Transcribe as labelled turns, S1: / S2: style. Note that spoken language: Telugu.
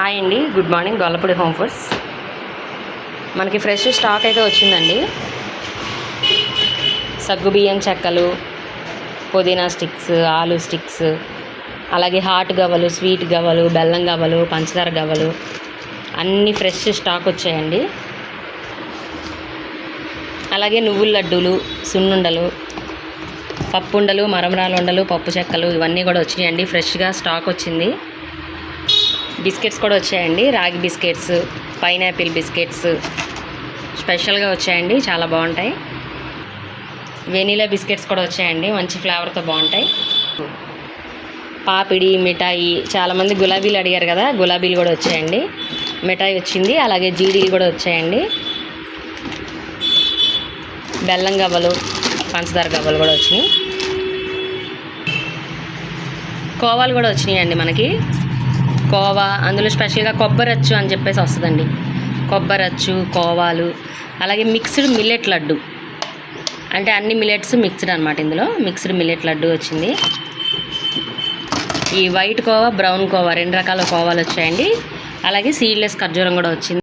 S1: హాయ్ అండి, good morning. Gollapudi home foods. మనకి ఫ్రెష్ స్టాక్ అయితే వచ్చిందండి. సగ్గుబియ్యం చెక్కలు, పుదీనా స్టిక్స్, ఆలు స్టిక్స్, అలాగే హాట్ గవ్వలు, స్వీట్ గవ్వలు, బెల్లం గవ్వలు, పంచదార గవ్వలు అన్నీ ఫ్రెష్ స్టాక్ వచ్చాయండి. అలాగే నువ్వుల లడ్డూలు, సున్నుండలు, పప్పుండలు, మరమరాలు ఉండలు, పప్పు చెక్కలు ఇవన్నీ కూడా వచ్చినాయండి. ఫ్రెష్గా స్టాక్ వచ్చింది. బిస్కెట్స్ కూడా వచ్చాయండి. రాగి బిస్కెట్స్, పైనాపిల్ బిస్కెట్స్ స్పెషల్గా వచ్చాయండి, చాలా బాగుంటాయి. వెనీలా బిస్కెట్స్ కూడా వచ్చాయండి, మంచి ఫ్లేవర్తో బాగుంటాయి. పాపిడి, మిఠాయి, చాలామంది గులాబీలు అడిగారు కదా, గులాబీలు కూడా వచ్చాయండి. మిఠాయి వచ్చింది, అలాగే జీడీలు కూడా వచ్చాయండి. బెల్లం గవ్వలు, పంచదార గవ్వలు కూడా వచ్చినాయి. కోవాలు కూడా వచ్చినాయండి మనకి. కోవా, అందులో స్పెషల్గా కొబ్బరచ్చు అని చెప్పేసి వస్తుందండి. కొబ్బరచ్చు, కోవాలు, అలాగే మిక్స్డ్ మిల్లెట్ లడ్డు, అంటే అన్ని మిల్లెట్స్ మిక్స్డ్ అనమాట. ఇందులో మిక్స్డ్ మిల్లెట్ లడ్డు వచ్చింది. ఈ వైట్ కోవా, బ్రౌన్ కోవా రెండు రకాల కోవాలు వచ్చాయండి. అలాగే సీడ్లెస్ ఖర్జూరం కూడా వచ్చింది.